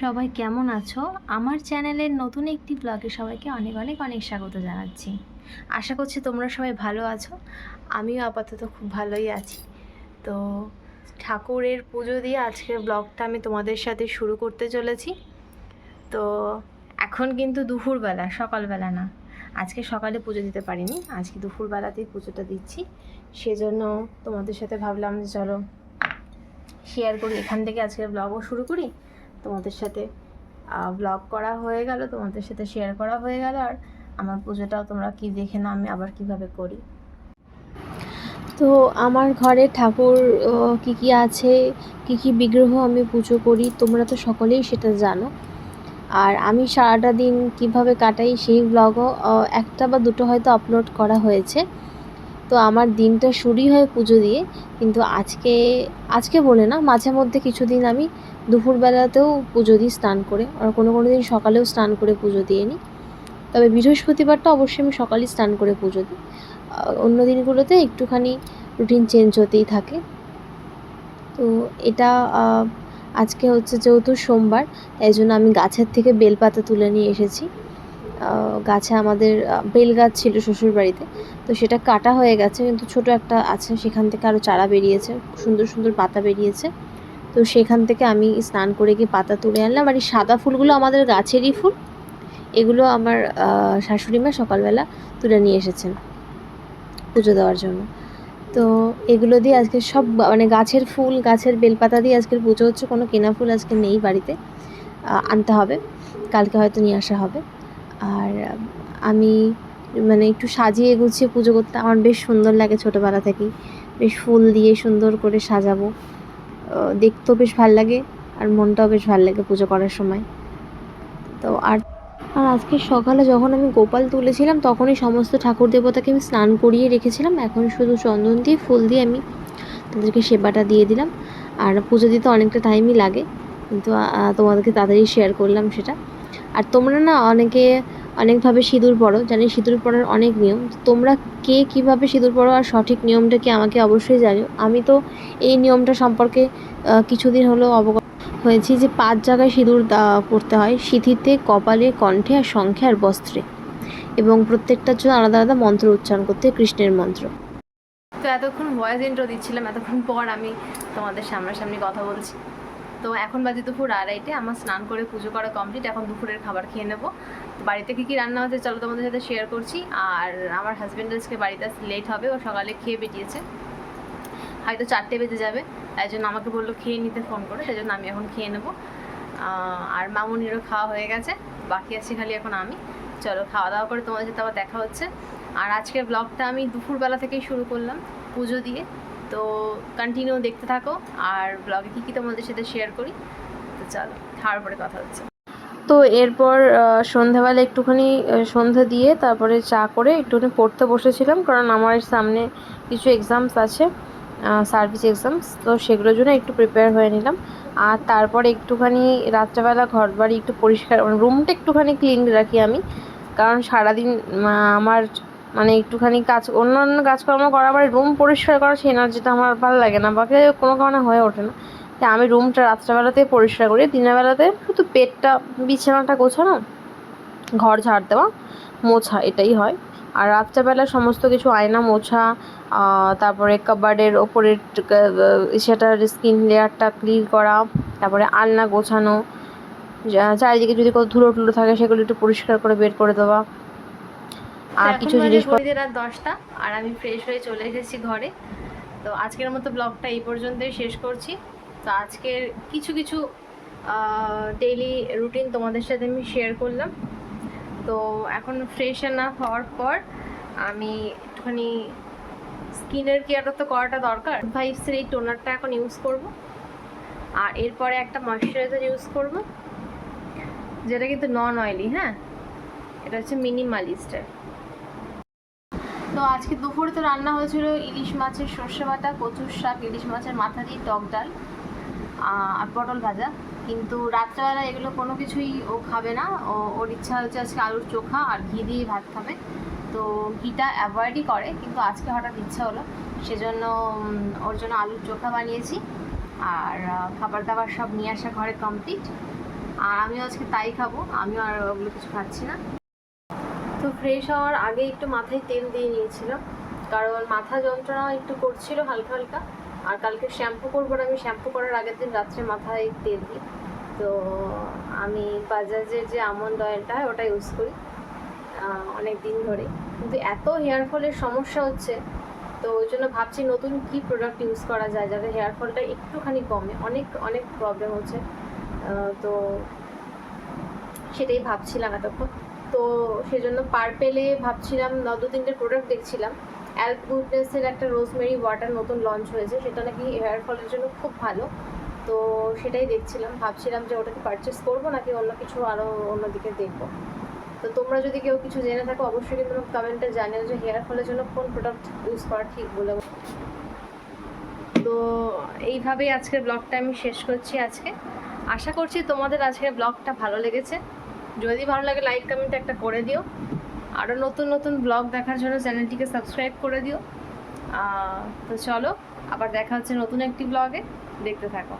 সবাই কেমন আছো? আমার চ্যানেলের নতুন একটি ব্লগে সবাইকে অনেক অনেক অনেক স্বাগত জানাচ্ছি। আশা করছি তোমরা সবাই ভালো আছো। আমিও আপাতত খুব ভালোই আছি। তো ঠাকুরের পুজো দিয়ে আজকের ব্লগটা আমি তোমাদের সাথে শুরু করতে চলেছি। তো এখন কিন্তু দুপুরবেলা, সকালবেলা না। আজকে সকালে পুজো দিতে পারিনি, আজকে দুপুরবেলাতেই পুজোটা দিচ্ছি। সেজন্য তোমাদের সাথে ভাবলাম যে চলো শেয়ার করি, এখান থেকে আজকের ব্লগও শুরু করি। তোমাদের সাথে ব্লগ করা হয়ে গেল, তোমাদের সাথে শেয়ার করা হয়ে গেল, আর আমার পুজোটাও তোমরা কি দেখে না আমি আবার কিভাবে করি। তো আমার ঘরে ঠাকুর কি কি আছে, কি কি বিগ্রহ আমি পুজো করি তোমরা তো সকলেই সেটা জানো। আর আমি সারাটা দিন কিভাবে কাটাই সেই ব্লগও একটা বা দুটো হয়তো আপলোড করা হয়েছে। তো আমার দিনটা শুরুই হয় পুজো দিয়ে, কিন্তু আজকে বলে না, মাঝে মধ্যে কিছুদিন আমি দুপুরবেলাতেও পুজো দিই স্নান করে, আর কোনো দিন সকালেও স্নান করে পুজো দিয়ে নিই। তবে বৃহস্পতিবারটা অবশ্যই আমি সকালেই স্নান করে পুজো দিই। অন্য দিনগুলোতে একটুখানি রুটিন চেঞ্জ হতেই থাকে। তো এটা আজকে হচ্ছে যেহেতু সোমবার, তাই জন্য আমি গাছের থেকে বেলপাতা তুলে নিয়ে এসেছি। গাছে আমাদের বেল গাছ ছিল শ্বশুর বাড়িতে, তো সেটা কাটা হয়ে গেছে, কিন্তু ছোট একটা আছে, সেখান থেকে আরও চারা বেরিয়েছে, সুন্দর সুন্দর পাতা বেরিয়েছে। তো সেখান থেকে আমি স্নান করে গিয়ে পাতা তুলে আনলাম। আর এই সাদা ফুলগুলো আমাদের গাছেরই ফুল, এগুলো আমার শাশুড়ি মা সকালবেলা তুলে নিয়ে এসেছেন পুজো দেওয়ার জন্য। তো এগুলো দিয়ে আজকে সব মানে গাছের ফুল, গাছের বেলপাতা দিয়ে আজকের পুজো হচ্ছে। কোনো কেনা ফুল আজকে নেই বাড়িতে, আনতে হবে, কালকে হয়তো নিয়ে আসা হবে। আর আমি মানে একটু সাজিয়ে গুছিয়ে পুজো করতে আমার বেশ সুন্দর লাগে, ছোটোবেলা থেকেই বেশ ফুল দিয়ে সুন্দর করে সাজাবো, দেখতেও বেশ ভাল লাগে আর মনটাও বেশ ভাল লাগে পুজো করার সময়। তো আর আজকে সকালে যখন আমি গোপাল তুলেছিলাম তখনই সমস্ত ঠাকুর দেবতাকে আমি স্নান করিয়ে রেখেছিলাম। এখন শুধু চন্দন দিয়ে ফুল দিয়ে আমি তাদেরকে সেবাটা দিয়ে দিলাম। আর পুজো দিতে অনেকটা টাইমই লাগে, কিন্তু তোমাদেরকে তাড়াতাড়ি শেয়ার করলাম সেটা। আর তোমরা না অনেকে অনেকভাবে সিঁদুর পড়ো, জানি সিঁদুর পড়ার অনেক নিয়ম। তোমরা কে কীভাবে সিঁদুর পড়ো আর সঠিক নিয়মটা কি আমাকে অবশ্যই জানিও। আমি তো এই নিয়মটা সম্পর্কে কিছুদিন হলো অবগত হয়েছি যে 5 জায়গায় সিঁদুর পড়তে হয়: সিঁথিতে, কপালে, কণ্ঠে আর শঙ্খে আর বস্ত্রে, এবং প্রত্যেকটার জন্য আলাদা আলাদা মন্ত্র উচ্চারণ করতে হয়, কৃষ্ণের মন্ত্র। তো এতক্ষণ ভয়েস ইন্ট্রো দিচ্ছিলাম, এতক্ষণ পর আমি তোমাদের সামনাসামনি কথা বলছি। তো এখন বাজে দুপুর 2:30, আমার স্নান করে পুজো করা কমপ্লিট। এখন দুপুরের খাবার খেয়ে নেবো। তো বাড়িতে কী কী রান্না হচ্ছে চলো তোমাদের সাথে শেয়ার করছি। আর আমার হাজব্যান্ড আজকে বাড়িতে আসতে লেট হবে, ও সকালে খেয়ে বেরিয়েছে, হয়তো 4টে বেজে যাবে, তাই জন্য আমাকে বললো খেয়ে নিতে ফোন করে, সেই জন্য আমি এখন খেয়ে নেবো। আর মামুনিরও খাওয়া হয়ে গেছে, বাকি আছে খালি এখন আমি। চলো খাওয়া দাওয়া করে তোমাদের সাথে আবার দেখা হচ্ছে। আর আজকের ব্লগটা আমি দুপুরবেলা থেকেই শুরু করলাম পুজো দিয়ে, তো কন্টিনিউ দেখতে থাকো আর ব্লগে কী কী তোমাদের সাথে শেয়ার করি। তো চলো খাওয়ার পরে কথা হচ্ছে। তো এরপর সন্ধ্যাবেলা একটুখানি সন্ধ্যা দিয়ে তারপরে চা করে একটুখানি পড়তে বসেছিলাম, কারণ আমার সামনে কিছু এক্সামস আছে, সার্ভিস এক্সামস, তো সেগুলোর জন্য একটু প্রিপেয়ার হয়ে নিলাম। আর তারপরে একটুখানি রাত্রেবেলা ঘর বাড়ি একটু পরিষ্কার, মানে রুমটা একটুখানি ক্লিন রাখি আমি, কারণ সারাদিন আমার মানে একটুখানি অন্যান্য কাজকর্ম করার পরে রুম পরিষ্কার করা সেই এনার্জিটা আমার ভালো লাগে না, বাকি কোনো কারণে হয়ে ওঠে না। তাই আমি রুমটা রাত্রেবেলাতেই পরিষ্কার করি, দিনের বেলাতে শুধু পেটটা, বিছানাটা গোছানো, ঘর ঝাড় দেওয়া, মোছা, এটাই হয়। আর রাত্রেবেলা সমস্ত কিছু আয়না মোছা, তারপরে কাবার্ডের ওপরের সেটার স্কিন লেয়ারটা ক্লিন করা, তারপরে আলনা গোছানো, চারিদিকে যদি কোনো ধুলো টুলো থাকে সেগুলো একটু পরিষ্কার করে বের করে দেওয়া। আর কিছু জিনিস রাত 10টা, আর আমি ফ্রেশ হয়ে চলে এসেছি ঘরে। তো আজকের মতো ব্লগটা এই পর্যন্তই শেষ করছি। তো আজকের কিছু কিছু ডেইলি রুটিন তোমাদের সাথে আমি শেয়ার করলাম। তো এখন ফ্রেশ না হওয়ার পর আমি একটুখানি স্কিনের কেয়ারটা তো করাটা দরকার, ভাইভসের এই টোনারটা এখন ইউজ করব। আর এরপরে একটা ময়শ্চারাইজার ইউজ করব, যেটা কিন্তু নন অয়েলি, হ্যাঁ, এটা হচ্ছে মিনিমালিস্টের। তো আজকে দুপুরে তো রান্না হয়েছিল ইলিশ মাছের সর্ষে বাটা, কচুর শাক, ইলিশ মাছের মাথা দিয়ে টক ডাল আর পটল ভাজা। কিন্তু রাত্রেবেলা এগুলো কোনো কিছুই ও খাবে না, ওর ইচ্ছা হচ্ছে আজকে আলুর চোখা আর ঘি দিয়ে ভাত খাবে। তো ঘিটা অ্যাভয়েডই করে, কিন্তু আজকে হঠাৎ ইচ্ছা হলো, সেজন্য ওর জন্য আলুর চোখা বানিয়েছি। আর খাবার দাবার সব নিয়ে আসা ঘরে কমপ্লিট। আর আমিও আজকে তাই খাবো, আমিও আর ওগুলো কিছু খাচ্ছি না। তো ফ্রেশ হওয়ার আগে একটু মাথায় তেল দিয়ে নিয়েছিলাম, কারণ মাথা যন্ত্রণা একটু করছিল হালকা হালকা। আর কালকে শ্যাম্পু করবো, আমি শ্যাম্পু করার আগের দিন রাত্রে মাথায় তেল দিই। তো আমি বাজাজের যে আমন্ড অয়েলটা হয় ওটা ইউজ করি অনেক দিন ধরে, কিন্তু এত হেয়ার ফলের সমস্যা হচ্ছে, তো ওই জন্য ভাবছি নতুন কি প্রোডাক্ট ইউজ করা যায় যাতে হেয়ার ফলটা একটুখানি কমে। অনেক অনেক প্রবলেম হচ্ছে, তো সেটাই ভাবছিলাম এতক্ষণ। তো সেজন্য পার্পেলে ভাবছিলাম 2-3টে প্রোডাক্ট দেখছিলাম। অ্যাল্প গুডনেসের একটা রোজমেরি ওয়াটার নতুন লঞ্চ হয়েছে, সেটা নাকি হেয়ার ফলের জন্য খুব ভালো। তো সেটাই দেখছিলাম, ভাবছিলাম যে ওটাকে পারচেস করবো নাকি অন্য কিছু আরও অন্যদিকে দেখবো। তো তোমরা যদি কেউ কিছু জেনে থাকো অবশ্যই কিন্তু কমেন্টে জানিও যে হেয়ার ফলের জন্য কোন প্রোডাক্ট ইউজ করা ঠিক বলে। তো এইভাবেই আজকের ব্লগটা আমি শেষ করছি আজকে। আশা করছি তোমাদের আজকের ব্লগটা ভালো লেগেছে। যদি ভালো লাগে লাইক কমেন্ট একটা করে দিও। আরও নতুন নতুন ব্লগ দেখার জন্য চ্যানেলটিকে সাবস্ক্রাইব করে দিও। তো চলো, আবার দেখা হচ্ছে নতুন একটি ব্লগে, দেখতে থাকো।